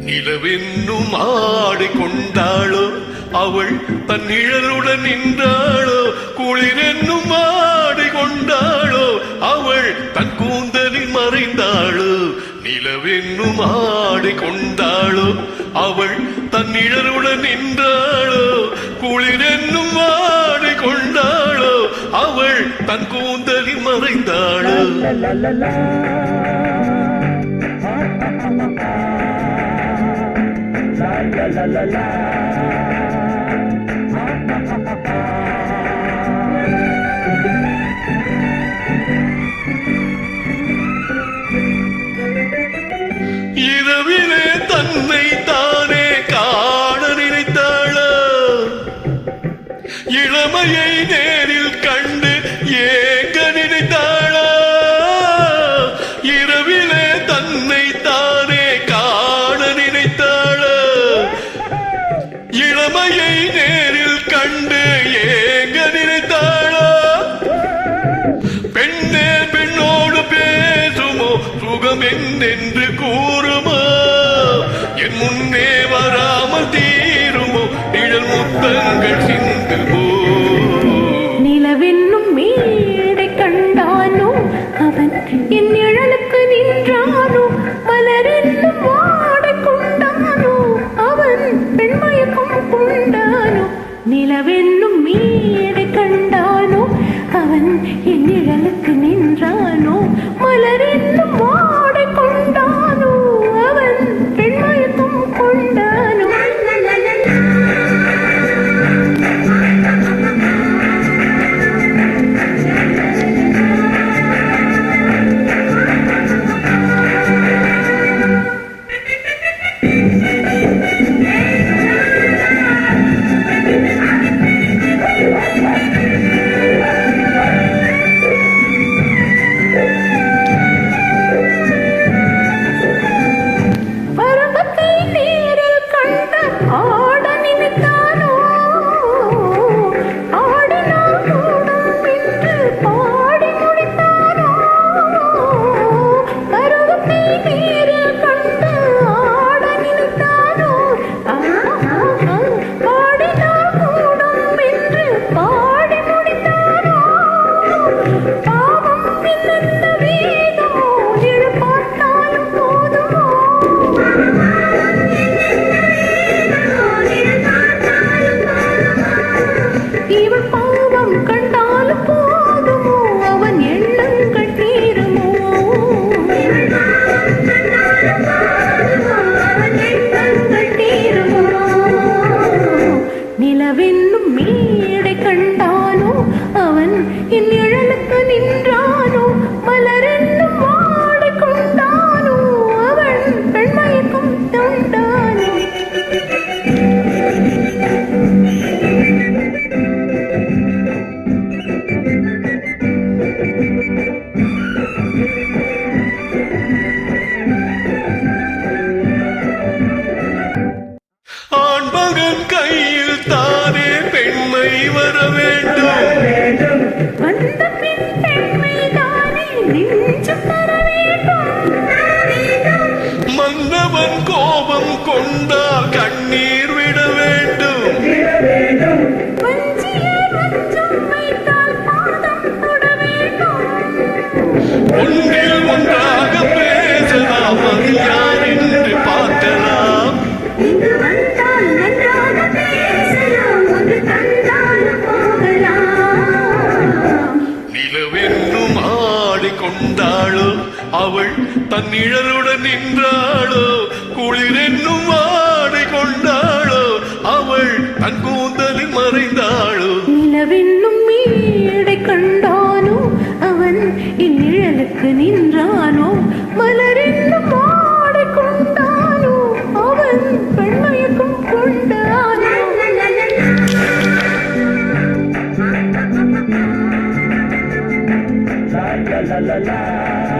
நிலவென்னும் ஆடிக்கொண்டாளோ அவள் தன் நிழலுடன் நின்றாளோ, குளிரென்னும் ஆடிக்கொண்டாளோ அவள் தன் கூந்தலில் மறைந்தாளோ. நிலவென்னும் ஆடிக்கொண்டாளோ அவள் தன் நிழலுடன் நின்றாளோ, குளிரென்னும் ஆடிக்கொண்டாளோ அவள் தன் கூந்தலில் மறைந்தாளோ. La la la இரவிலே தன்னை தானே காண நினைத்தாளோ, இளமையை நேரில் கண்டு ஏங்க நினைத்தாளோ. இரவிலே தன்னை தானே காண நினைத்தாளோ, இளமையை நேரில் கண்டு ஏங்க நினைத்தாளோ. பெண்ணே பெண்ணோடு பேசுமோ, சுகம் என்னென்று கூறுமோ, என் முன்னே வராமல் தீருமோ, நிழல் முத்தங்கள் சிந்துமோ. நிலவென்னும் மேடை கண்டானோ அவன் என் நிழலுக்கு நின்றானோ, மலரென்னும் வாடை கொண்டானோ அவன் பெண்மயக்கம் கொண்டானோ. நிலவென்னும் மேடை கண்டானோ அவன் என் நிழலுக்கு நின்றானோ, மலரென்னும் வாடை கொண்டானோ அவன் பெண்மயக்கம் கொண்டானோ. நிலவென்னும் மேடை கண்டானோ அவன் என் நிழலுக்கு நின்றானோ, மலரென்னும் வாடை கொண்டானோ அவன் பெண்மயக்கம் கொண்டானோ. ஆண்மகன் கையில் தானே பெண்மை வர வேண்டும், வந்த பின் பெண்மை தானே நெஞ்சம் தர வேண்டும். மன்னவன் கோபம் கொண்டால் கண்ணீர் விட வேண்டும், வஞ்சியர் வஞ்சம் வைத்தால் பாதம் தொட வேண்டும். ஒன்றில் ஒன்றாக பேசலாம், அது யார் என்று பார்க்கலாம். இங்கு வந்தால் நன்றாக பேசலாம், ஒரு தந்தால் போகலாம். நிலவென்னும் ஆடிக்கொண்டாளோ அவள் தன் நிழலுடன் நின்றாளோ, குளிரென்னும் ஆடிக்கொண்டாளோ அவள் தன் கூந்தலில் மறைந்தாளோ. நிலவென்னும் மேடை கண்டானோ அவன் என் நிழலுக்கு நின்றானோ, மலரென்னும் வாடை கொண்டானோ அவன் பெண்மயக்கம் கொண்டானோ. La la la la.